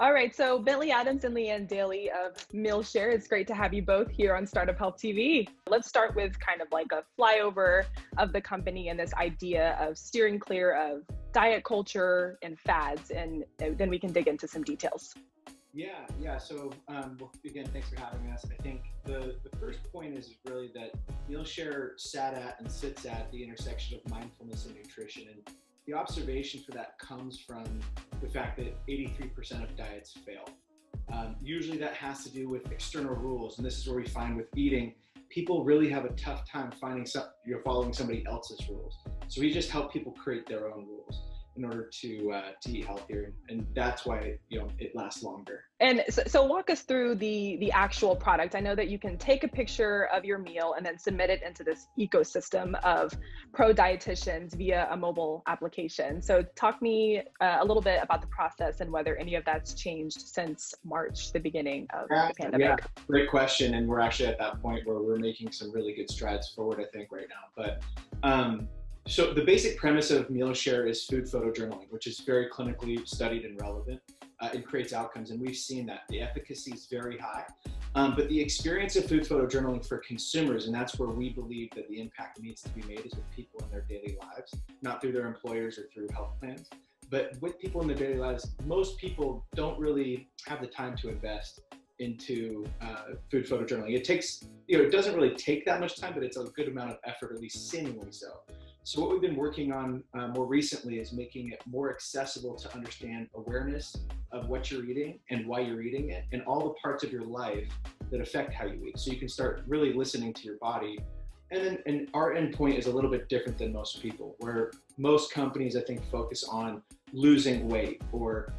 All right, so Bentley Adams and Lee Ann Daly of MealShare, it's great to have you both here on Startup Health TV. Let's start with kind of like a flyover of the company and this idea of steering clear of diet culture and fads, and then we can dig into some details. Yeah. So well, again, thanks for having us. I think the first point is really that MealShare sat at and sits at the intersection of mindfulness and nutrition. And the observation for that comes from the fact that 83% of diets fail. Usually that has to do with external rules. And this is where we find with eating, people really have a tough time following somebody else's rules. So we just help people create their own rules in order to eat healthier, and that's why it lasts longer. And so walk us through the actual product. I know that you can take a picture of your meal and then submit it into this ecosystem of pro dietitians via a mobile application. So talk me a little bit about the process and whether any of that's changed since March, the beginning of the pandemic. Yeah, great question. And we're actually at that point where we're making some really good strides forward, I think, right now. But so the basic premise of MealShare is food photojournaling, which is very clinically studied and relevant. It creates outcomes, and we've seen that. The efficacy is very high, but the experience of food photojournaling for consumers, and that's where we believe that the impact needs to be made, is with people in their daily lives, not through their employers or through health plans, but with people in their daily lives. Most people don't really have the time to invest into food photojournaling. It takes, it doesn't really take that much time, but it's a good amount of effort, at least seemingly so. So what we've been working on more recently is making it more accessible to understand awareness of what you're eating and why you're eating it, and all the parts of your life that affect how you eat. So you can start really listening to your body. And our endpoint is a little bit different than most people, where most companies, I think, focus on losing weight or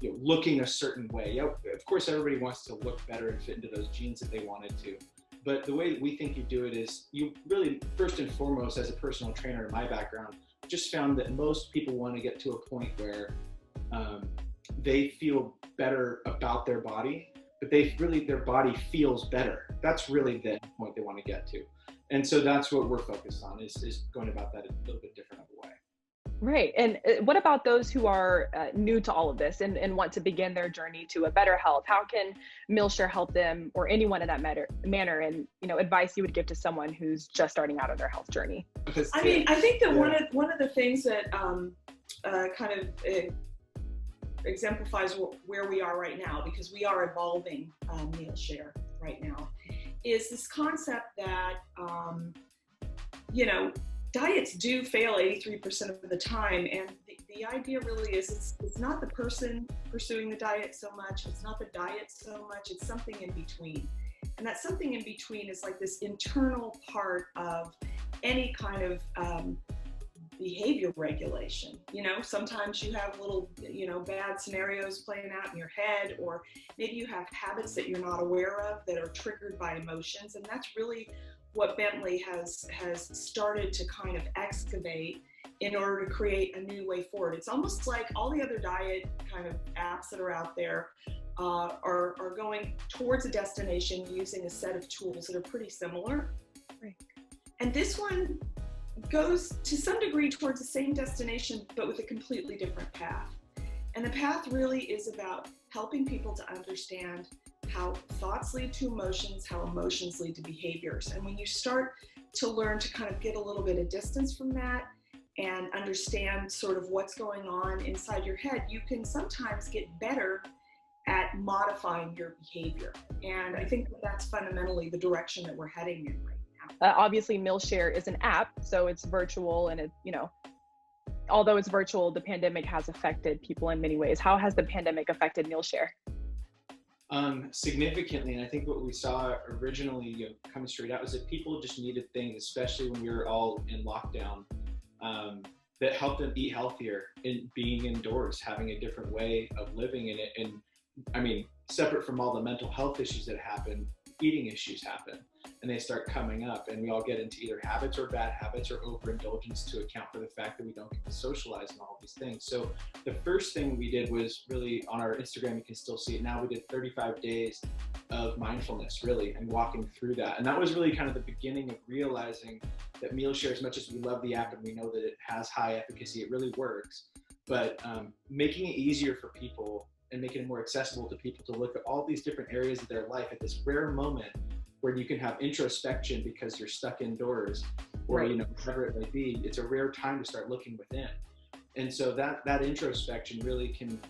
looking a certain way. Of course, everybody wants to look better and fit into those jeans that they wanted to. But the way that we think you do it is you really, first and foremost, as a personal trainer in my background, just found that most people want to get to a point where they feel better about their body, but their body feels better. That's really the point they want to get to. And so that's what we're focused on, is going about that in a little bit different of a way. Right. And what about those who are new to all of this and want to begin their journey to a better health? How can MealShare help them, or anyone in that manner, and advice you would give to someone who's just starting out on their health journey? I think that one of the things that kind of exemplifies where we are right now, because we are evolving MealShare right now, is this concept that diets do fail 83% of the time, and the idea really is it's not the person pursuing the diet so much, it's not the diet so much, it's something in between. And that something in between is like this internal part of any kind of behavior regulation. Sometimes you have little bad scenarios playing out in your head, or maybe you have habits that you're not aware of that are triggered by emotions, and that's really what Bentley has started to kind of excavate in order to create a new way forward. It's almost like all the other diet kind of apps that are out there are going towards a destination using a set of tools that are pretty similar. Right. And this one goes to some degree towards the same destination, but with a completely different path. And the path really is about helping people to understand how thoughts lead to emotions, how emotions lead to behaviors. And when you start to learn to kind of get a little bit of distance from that and understand sort of what's going on inside your head, you can sometimes get better at modifying your behavior. And I think that's fundamentally the direction that we're heading in right now. Obviously, MealShare is an app, so it's virtual, and although it's virtual, the pandemic has affected people in many ways. How has the pandemic affected MealShare? Significantly, and I think what we saw originally coming straight out was that people just needed things, especially when we were all in lockdown, that helped them eat healthier, and being indoors, having a different way of living in it. And I mean, separate from all the mental health issues that happen, eating issues happen, and they start coming up, and we all get into either habits or bad habits or overindulgence to account for the fact that we don't get to socialize and all these things. So the first thing we did was really, on our Instagram, you can still see it now, we did 35 days of mindfulness, really, and walking through that. And that was really kind of the beginning of realizing that MealShare, as much as we love the app and we know that it has high efficacy, it really works, but making it easier for people and making it more accessible to people to look at all these different areas of their life at this rare moment where you can have introspection because you're stuck indoors, or Right. whatever it may be. It's a rare time to start looking within. And so that introspection really can,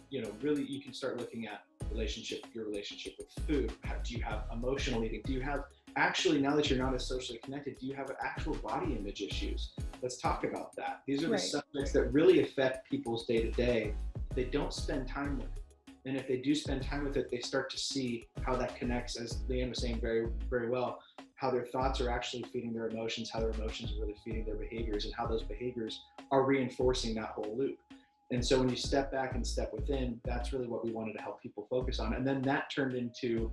really you can start looking at your relationship with food. Do you have emotional eating? Do you have actually, now that you're not as socially connected, do you have actual body image issues? Let's talk about that. These are the Right. subjects that really affect people's day to day. They don't spend time with it. And if they do spend time with it, they start to see how that connects, as Lee Ann was saying very, very well, how their thoughts are actually feeding their emotions, how their emotions are really feeding their behaviors, and how those behaviors are reinforcing that whole loop. And so when you step back and step within, that's really what we wanted to help people focus on. And then that turned into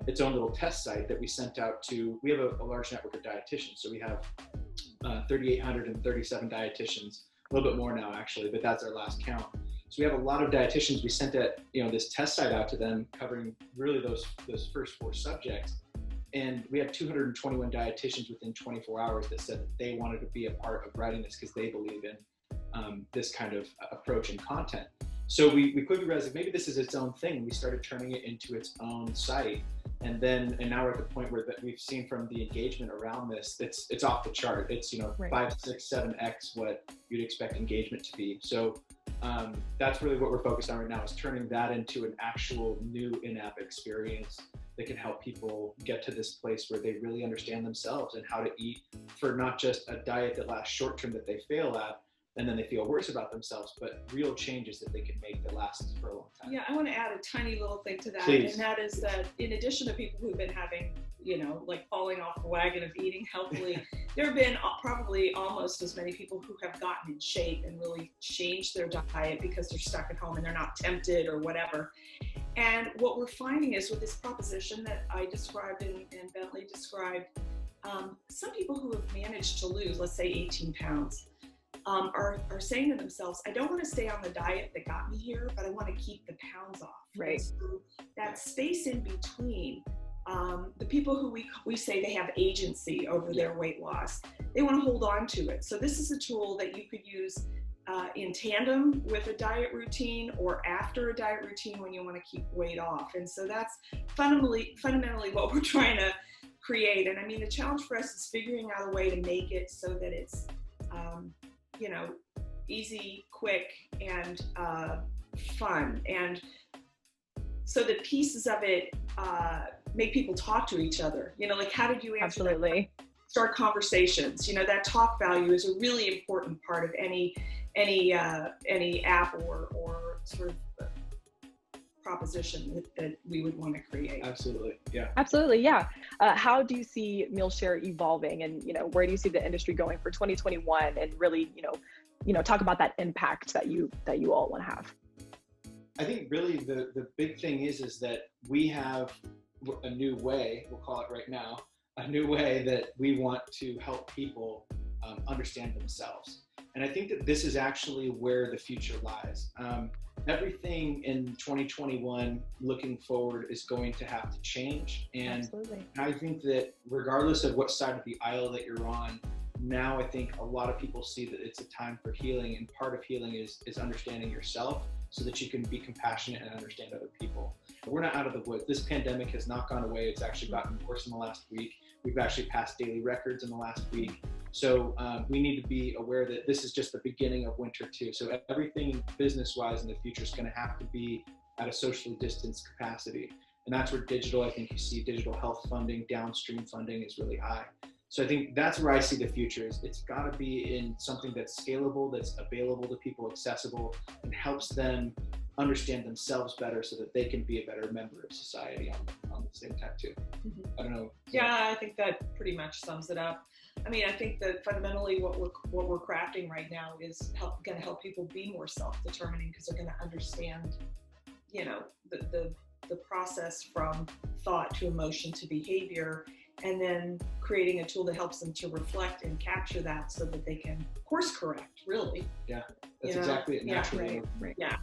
its own little test site that we sent out to, we have a large network of dietitians. So we have 3,837 dietitians, a little bit more now actually, but that's our last count. So we have a lot of dietitians. We sent this test site out to them covering really those first 4 subjects. And we had 221 dietitians within 24 hours that said that they wanted to be a part of writing this because they believe in this kind of approach and content. So we quickly realized that maybe this is its own thing. We started turning it into its own site. And now we're at the point where that we've seen from the engagement around this, it's off the chart. It's, Right. 5, 6, 7x what you'd expect engagement to be. So that's really what we're focused on right now, is turning that into an actual new in-app experience that can help people get to this place where they really understand themselves and how to eat for not just a diet that lasts short term that they fail at and then they feel worse about themselves, but real changes that they can make that last for a long time. Yeah, I want to add a tiny little thing to that. Please. And that is that in addition to people who've been having, like falling off the wagon of eating healthily, there have been probably almost as many people who have gotten in shape and really changed their diet because they're stuck at home and they're not tempted or whatever. And what we're finding is with this proposition that I described and Bentley described, some people who have managed to lose, let's say 18 pounds, are saying to themselves, I don't want to stay on the diet that got me here, but I want to keep the pounds off. Right. So that space in between, the people who we say they have agency over their weight loss, they want to hold on to it. So this is a tool that you could use in tandem with a diet routine or after a diet routine when you want to keep weight off. And so that's fundamentally what we're trying to create. And I mean, the challenge for us is figuring out a way to make it so that it's, easy, quick, and fun. And so the pieces of it make people talk to each other. Like, how did you answer that? Absolutely. Start conversations. That talk value is a really important part of any app or sort of proposition that we would want to create. Absolutely. Yeah. Absolutely. Yeah. How do you see MealShare evolving, and where do you see the industry going for 2021, and really talk about that impact that you all want to have? I think really the big thing is that we have a new way, we'll call it right now, a new way that we want to help people understand themselves. And I think that this is actually where the future lies. Everything in 2021 looking forward is going to have to change. And Absolutely. I think that regardless of what side of the aisle that you're on, now I think a lot of people see that it's a time for healing, and part of healing is understanding yourself so that you can be compassionate and understand other people. We're not out of the woods. This pandemic has not gone away. It's actually gotten worse in the last week. We've actually passed daily records in the last week. So we need to be aware that this is just the beginning of winter too. So everything business-wise in the future is going to have to be at a socially distanced capacity. And that's where I think you see digital health funding, downstream funding is really high. So I think that's where I see the future is. It's got to be in something that's scalable, that's available to people, accessible, and helps them understand themselves better so that they can be a better member of society on the same time too. Mm-hmm. I don't know. Yeah, I think that pretty much sums it up. I mean, I think that fundamentally what we're crafting right now is going to help people be more self-determining, because they're going to understand, the process from thought to emotion to behavior, and then creating a tool that helps them to reflect and capture that so that they can course correct, really. Yeah, that's exactly it. Naturally. Right. Yeah.